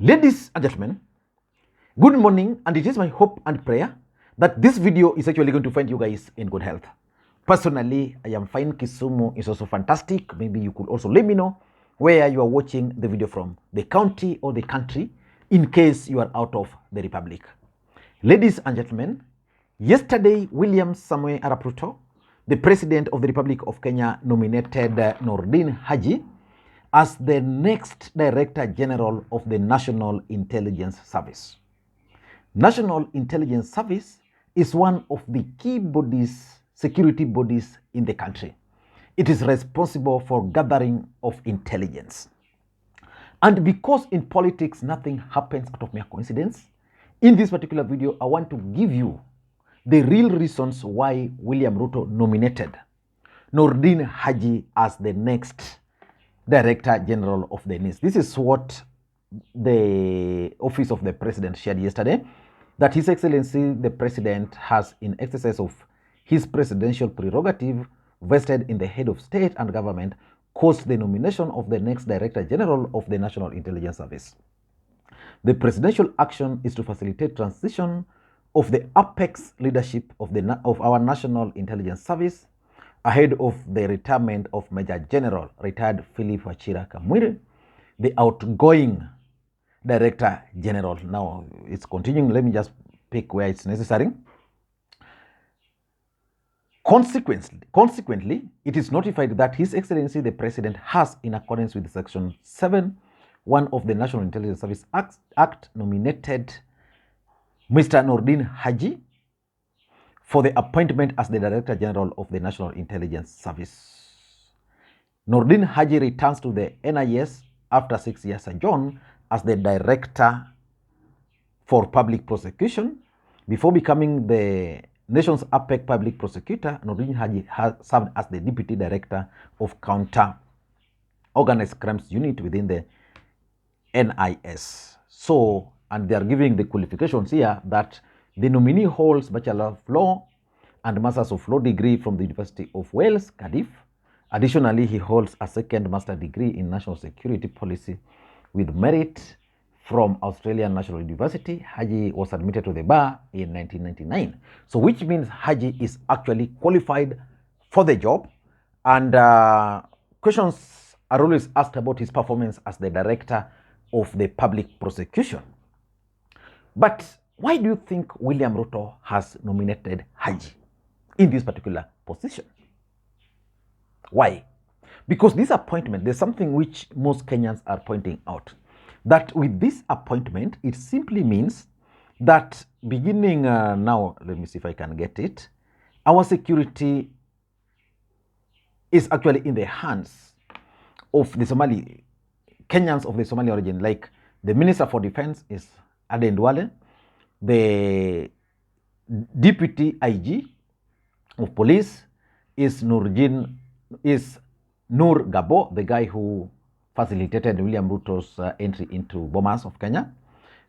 Ladies and gentlemen, good morning, and it is my hope and prayer that this video is actually going to find you guys in good health. Personally, I am fine. Kisumu is also fantastic. Maybe you could also let me know where you are watching the video from, the county or the country, in case you are out of the republic. Ladies and gentlemen, yesterday, William Samoei Arap Ruto, the President of the Republic of Kenya, nominated Noordin Haji as the next Director General of the National Intelligence Service. National Intelligence Service is one of the key bodies, security bodies in the country. It is responsible for gathering of intelligence. And because in politics nothing happens out of mere coincidence, in this particular video I want to give you the real reasons why William Ruto nominated Noordin Haji as the next Director General of the NIS. This is what the Office of the President shared yesterday, that His Excellency the President has, in exercise of his presidential prerogative vested in the head of state and government, caused the nomination of the next Director General of the National Intelligence Service. The presidential action is to facilitate transition of the apex leadership of our National Intelligence Service ahead of the retirement of Major General retired Philip Wachira Kamwiri, the outgoing Director General. Now it's continuing. Let me just pick where it's necessary. Consequently, it is notified that His Excellency the President has, in accordance with Section 7(1) of the National Intelligence Service Act, nominated Mr. Noordin Haji for the appointment as the Director General of the National Intelligence Service. Noordin Haji returns to the NIS after 6 years sojourn as the Director for Public Prosecution. Before becoming the nation's APEC Public Prosecutor, Noordin Haji has served as the Deputy Director of Counter Organized Crimes Unit within the NIS. So, and they are giving the qualifications here that the nominee holds Bachelor of Law and Masters of Law degree from the University of Wales, Cardiff. Additionally, he holds a second master degree in National Security Policy with merit from Australian National University. Haji was admitted to the bar in 1999. So which means Haji is actually qualified for the job, and questions are always asked about his performance as the Director of the Public Prosecution. But why do you think William Ruto has nominated Haji in this particular position? Why? Because this appointment, there's something which most Kenyans are pointing out, that with this appointment, it simply means that beginning now, let me see if I can get it, our security is actually in the hands of the Kenyans of the Somali origin. Like the Minister for Defense is Aden Duale, the Deputy IG of Police is Nur Gabo, the guy who facilitated William Ruto's entry into Bomas of Kenya.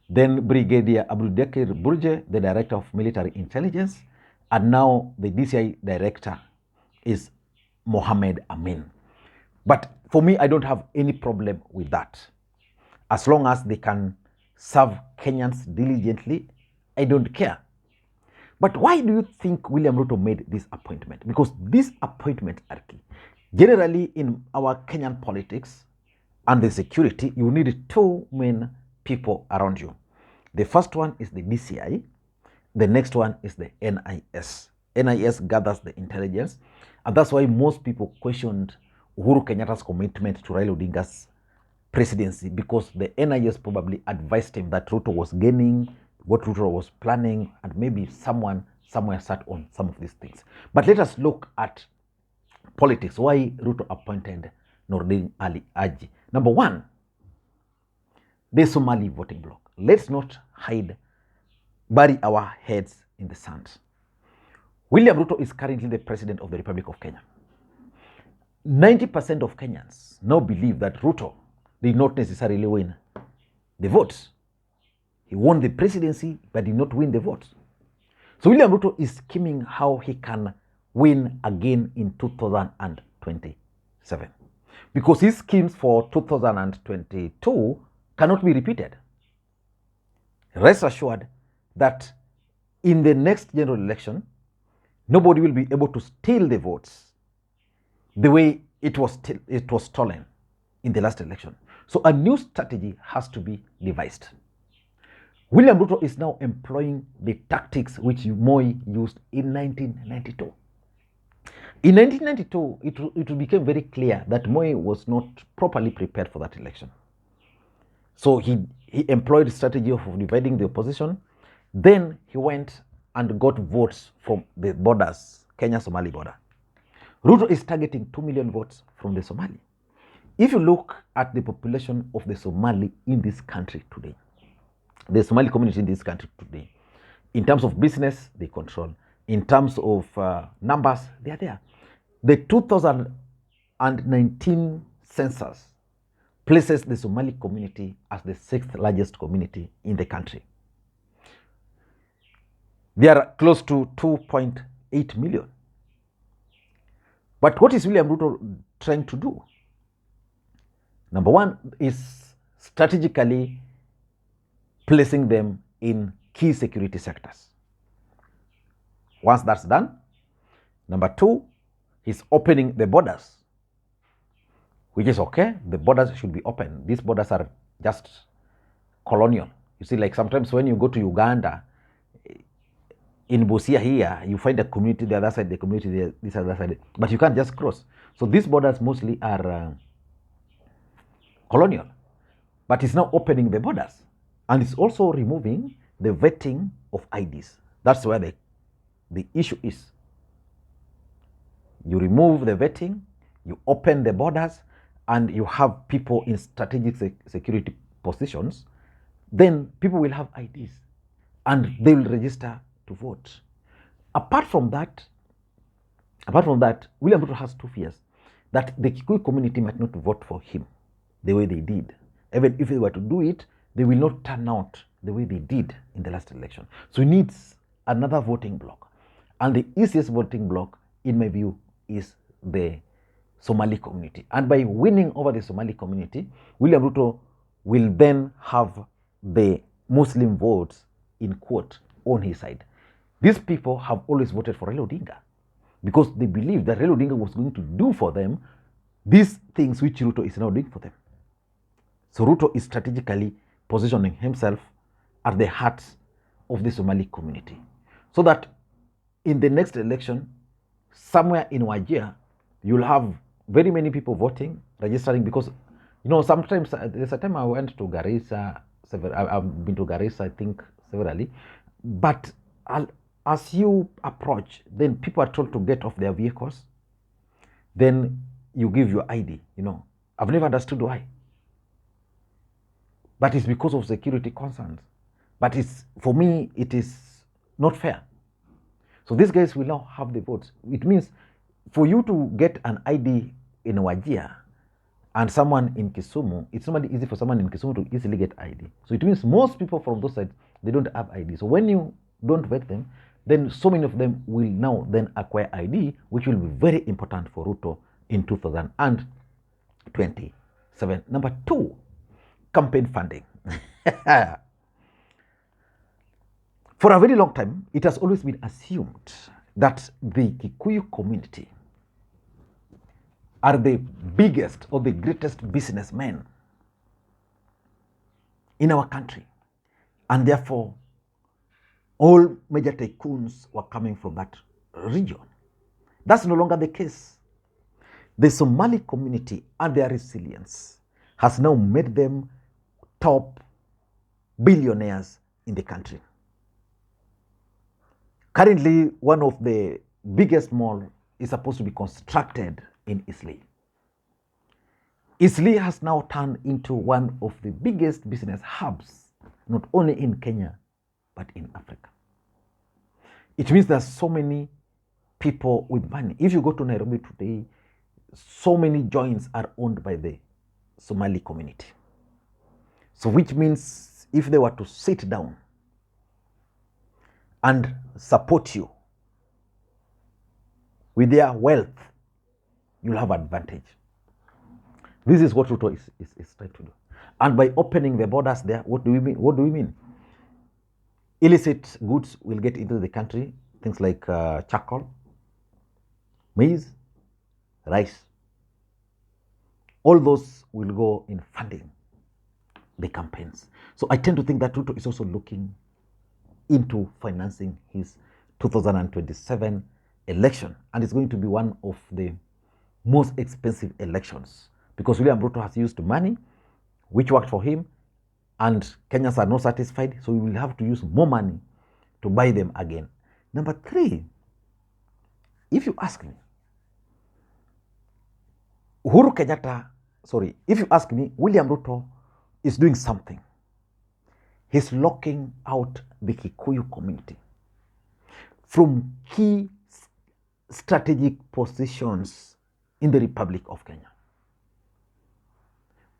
Then Brigadier Abdulkaddir Burje, the Director of Military Intelligence, and now the DCI Director is Mohammed Amin. But for me, I don't have any problem with that. As long as they can serve Kenyans diligently, I don't care. But why do you think William Ruto made this appointment? Because this appointment, generally in our Kenyan politics and the security, you need two main people around you. The first one is the DCI. The next one is the NIS. NIS gathers the intelligence. And that's why most people questioned Uhuru Kenyatta's commitment to Raila Odinga's presidency, because the NIS probably advised him that Ruto was gaining, what Ruto was planning, and maybe someone somewhere sat on some of these things. But let us look at politics. Why Ruto appointed Noordin Haji? Number one, the Somali voting bloc. Let's not bury our heads in the sand. William Ruto is currently the President of the Republic of Kenya. 90% of Kenyans now believe that Ruto did not necessarily win the votes. He won the presidency, but did not win the votes. So William Ruto is scheming how he can win again in 2027. Because his schemes for 2022 cannot be repeated. Rest assured that in the next general election, nobody will be able to steal the votes the way it was stolen in the last election. So a new strategy has to be devised. William Ruto is now employing the tactics which Moi used in 1992. In 1992, it became very clear that Moi was not properly prepared for that election. So he employed the strategy of dividing the opposition. Then he went and got votes from the borders, Kenya-Somali border. Ruto is targeting 2 million votes from the Somali. If you look at the population of the Somali in this country today, the Somali community in this country today, in terms of business, they control. In terms of numbers, they are there. The 2019 census places the Somali community as the 6th largest community in the country. They are close to 2.8 million. But what is William Ruto trying to do? Number one is strategically placing them in key security sectors. Once that's done, number two, he's opening the borders, which is okay. The borders should be open. These borders are just colonial. You see, like sometimes when you go to Uganda, in Busia here, you find a community the other side, the community this other side, but you can't just cross. So these borders mostly are colonial, but it's now opening the borders, and it's also removing the vetting of IDs. That's where the issue is. You remove the vetting, you open the borders, and you have people in strategic security positions, then people will have IDs, and they will register to vote. Apart from that, William Ruto has two fears: that the Kikuyu community might not vote for him the way they did. Even if they were to do it, they will not turn out the way they did in the last election. So he needs another voting bloc. And the easiest voting bloc, in my view, is the Somali community. And by winning over the Somali community, William Ruto will then have the Muslim votes, in quote, on his side. These people have always voted for Raila Odinga because they believed that Raila Odinga was going to do for them these things which Ruto is now doing for them. So Ruto is strategically positioning himself at the heart of the Somali community, so that in the next election, somewhere in Wajir, you'll have very many people voting, registering, because, sometimes there's a time I went to Garissa, I've been to Garissa, I think, severally, but as you approach, then people are told to get off their vehicles, then you give your ID, I've never understood why. But it's because of security concerns. But for me, it is not fair. So these guys will now have the votes. It means for you to get an ID in Wajir and someone in Kisumu, it's not easy for someone in Kisumu to easily get ID. So it means most people from those sides, they don't have ID. So when you don't vet them, then so many of them will now then acquire ID, which will be very important for Ruto in 2027. Number two, campaign funding. For a very long time, it has always been assumed that the Kikuyu community are the biggest or the greatest businessmen in our country. And therefore, all major tycoons were coming from that region. That's no longer the case. The Somali community and their resilience has now made them top billionaires in the country. Currently, one of the biggest malls is supposed to be constructed in Eastleigh. Eastleigh has now turned into one of the biggest business hubs, not only in Kenya, but in Africa. It means there's so many people with money. If you go to Nairobi today, so many joints are owned by the Somali community. So which means if they were to sit down and support you with their wealth, you'll have advantage. This is what Ruto is trying to do. And by opening the borders there, what do we mean? illicit goods will get into the country, things like charcoal, maize, rice. All those will go in funding the campaigns. So I tend to think that Ruto is also looking into financing his 2027 election, and it's going to be one of the most expensive elections because William Ruto has used money which worked for him, and Kenyans are not satisfied, so we will have to use more money to buy them again. Number three, if you ask me, if you ask me, William Ruto is doing something. He's locking out the Kikuyu community from key strategic positions in the Republic of Kenya.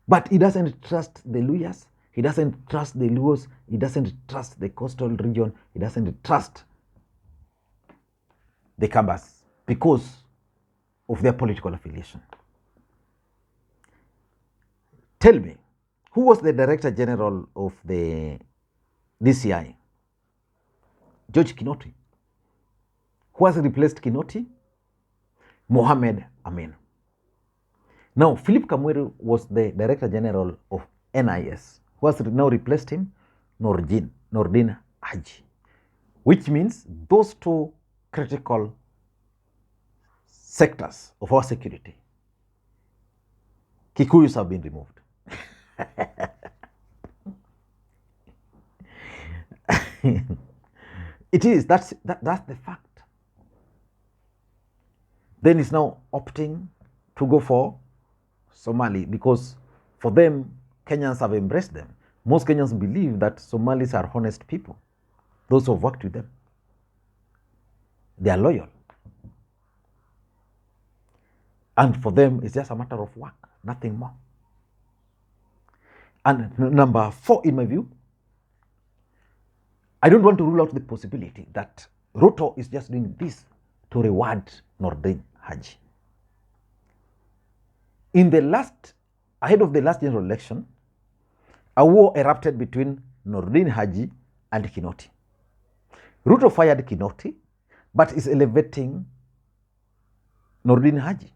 But he doesn't trust the Luyas, he doesn't trust the Luos, he doesn't trust the coastal region, he doesn't trust the Kabas because of their political affiliation. Tell me, who was the Director General of the DCI? George Kinoti. Who has replaced Kinoti? Mohamed Amin. Now, Philip Kamweru was the Director General of NIS. Who has now replaced him? Noordin Haji. Which means those two critical sectors of our security, Kikuyus have been removed. It is, that's the fact. Then he's now opting to go for Somali because for them, Kenyans have embraced them. Most Kenyans believe that Somalis are honest people. Those who have worked with them, they are loyal. And for them, it's just a matter of work, nothing more. And number 4, in my view, I don't want to rule out the possibility that Ruto is just doing this to reward Noordin Haji. Ahead of the last general election, a war erupted between Noordin Haji and Kinoti. Ruto fired Kinoti, but is elevating Noordin Haji.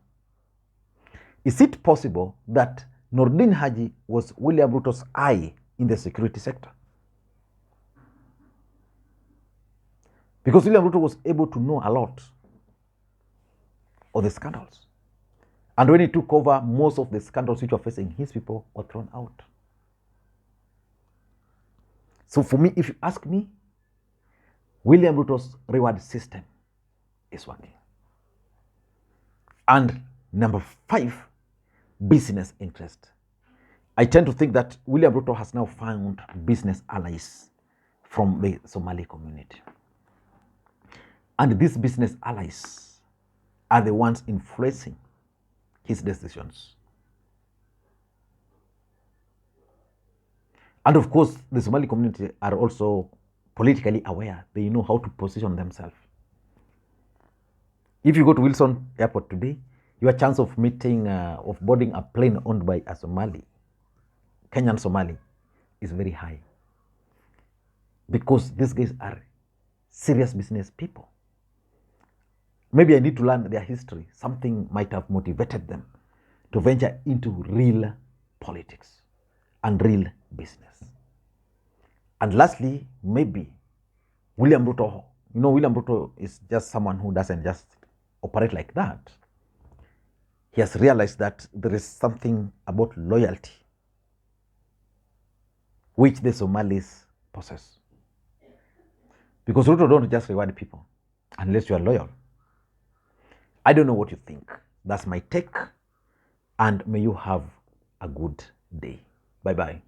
Is it possible that Noordin Haji was William Ruto's eye in the security sector? Because William Ruto was able to know a lot of the scandals. And when he took over, most of the scandals which were facing his people were thrown out. So for me, if you ask me, William Ruto's reward system is working. And number 5, business interest. I tend to think that William Ruto has now found business allies from the Somali community. And these business allies are the ones influencing his decisions. And of course, the Somali community are also politically aware. They know how to position themselves. If you go to Wilson Airport today, your chance of boarding a plane owned by a Somali, Kenyan Somali, is very high. Because these guys are serious business people. Maybe I need to learn their history. Something might have motivated them to venture into real politics and real business. And lastly, maybe William Ruto. William Ruto is just someone who doesn't just operate like that. He has realized that there is something about loyalty which the Somalis possess. Because Ruto don't just reward people unless you are loyal. I don't know what you think. That's my take. And may you have a good day. Bye-bye.